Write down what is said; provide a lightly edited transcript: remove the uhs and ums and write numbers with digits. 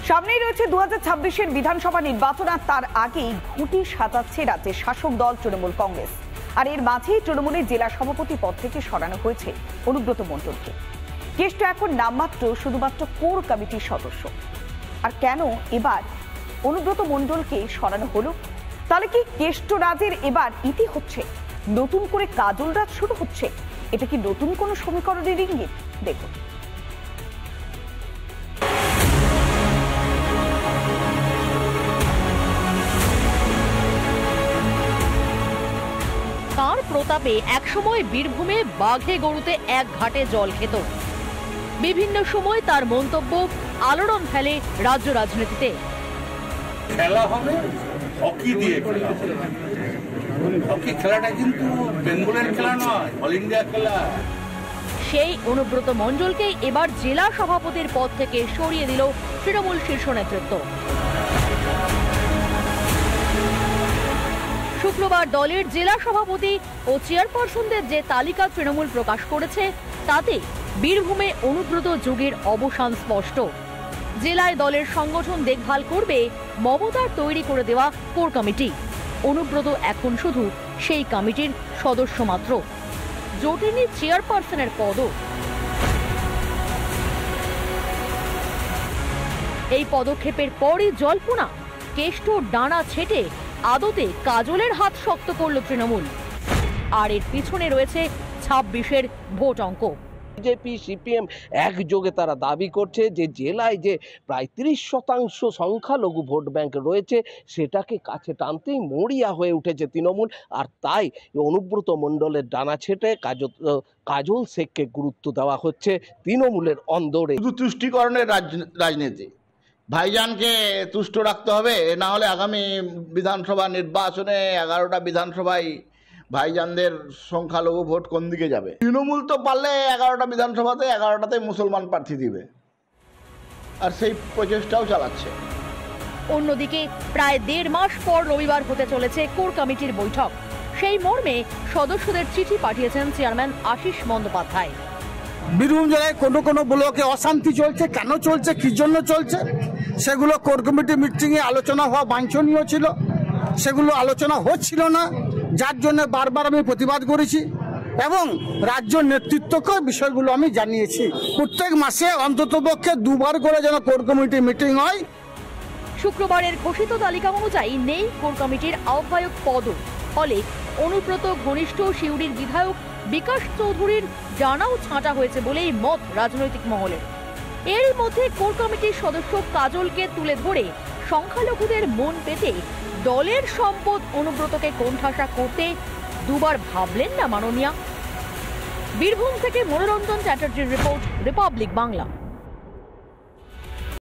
সামনেই রয়েছে 2026-এর বিধানসভা নির্বাচন, আর তার আগেই ঘুঁটি সাজাচ্ছে রাজ্যের শাসক দল তৃণমূল কংগ্রেস। আর এর মাঝেই তৃণমূলের জেলা সভাপতি পদ থেকে সরানো হয়েছে অনুব্রত মণ্ডলকে। কেষ্ট এখন নামমাত্র শুধুমাত্র কোর কমিটির সদস্য। আর কেন এবার অনুব্রত মণ্ডলকে সরানো হলো? তাহলে কি কেষ্ট রাজের এবার ইতি হচ্ছে? নতুন করে কাজল রাজ শুরু হচ্ছে? এটা কি নতুন কোনো সমীকরণের ইঙ্গিত? দেখুন। তার প্রতাপে একসময় বীরভূমে বাঘে গরুতে এক ঘাটে জল খেত। বিভিন্ন সময় তার মন্তব্য আলোড়ন ফেলে রাজ্য রাজনীতিতে। খেলা হবে হকি দিয়ে, খেলা হকি খেলাটা কিন্তু বেঙ্গলের খেলা নয়, অল ইন্ডিয়া খেলা। সেই অনুব্রত মণ্ডলকেই এবার জেলা সভাপতির পদ থেকে সরিয়ে দিল তৃণমূল শীর্ষ নেতৃত্ব। শুক্রবার দলের জেলা সভাপতি ও চেয়ারপারসনদের যে তালিকা তৃণমূল প্রকাশ করেছে, তাতে বীরভূমে অনুব্রত যুগের অবসান স্পষ্ট। জেলায় দলের সংগঠন দেখভাল করবে মমতার তৈরি করে দেওয়া কোর কমিটি। অনুব্রত এখন শুধু সেই কমিটির সদস্য মাত্র, জোটেনি চেয়ারপারসনের পদও। এই পদক্ষেপের পরই জল্পনা কেষ্ট ডানা ছেটে আদতে কাজলের হাত শক্ত করল তৃণমূল। আর এর পিছনে রয়েছে 26-এর ভোট অঙ্ক। বিজেপি সিপিএম একযোগে তারা দাবি করছে যে জেলায় যে প্রায় 30% সংখ্যালঘু ভোট ব্যাংক রয়েছে, সেটাকে কাছে টানতেই মরিয়া হয়ে উঠেছে তৃণমূল। আর তাই অনুব্রত মণ্ডলের ডানা ছেটে কাজল শেখকে গুরুত্ব দেওয়া হচ্ছে তৃণমূলের অন্দরে। শুধু তুষ্টিকরণের রাজনীতি, ভাইজানকে তুষ্ট রাখতে হবে, না হলে আগামী বিধানসভা নির্বাচনে 11টা বিধানসভায় ভাইজানদের সংখ্যালঘু ভোট কোন দিকে যাবে? তৃণমূল তো পারলে 11টা বিধানসভাতে 11টাতে মুসলমান প্রার্থী দিবে, আর সেই প্রচেষ্টাও চালাচ্ছে। অন্যদিকে প্রায় 1.5 মাস পর রবিবার হতে চলেছে কোর কমিটির বৈঠক। সেই মর্মে সদস্যদের চিঠি পাঠিয়েছেন চেয়ারম্যান আশিস বন্দ্যোপাধ্যায়। বীরভূম জেলায় কোনো ব্লকে অশান্তি চলছে, কেন চলছে, কি জন্য চলছে, সেগুলো কোর কমিটি মিটিংয়ে আলোচনা হওয়া বাঞ্ছনীয় ছিল। সেগুলো আলোচনা হচ্ছিল না, যার জন্য বারবার আমি প্রতিবাদ করেছি এবং রাজ্য নেতৃত্বকে বিষয়গুলো আমি জানিয়েছি। প্রত্যেক মাসে অন্ততপক্ষে 2 বার করে যেন কোর কমিটি মিটিং হয়। শুক্রবারের ঘোষিত তালিকা অনুযায়ী নেই কোর কমিটির আহ্বায়ক পদও। ফলে অনুব্রত ঘনিষ্ঠ সিউড়ির বিধায়ক বিকাশ চৌধুরীর জানাও ছাঁটা হয়েছে বলেই মত রাজনৈতিক মহলের। এরই মধ্যে কোর কমিটির সদস্য কাজলকে তুলে ধরে সংখ্যালঘুদের মন পেতে দলের সম্পদ অনুব্রতকে কোণঠাসা করতে 2 বার ভাবলেন না মাননীয়া? বীরভূম থেকে মনোরঞ্জন চ্যাটার্জির রিপোর্ট, রিপাবলিক বাংলা।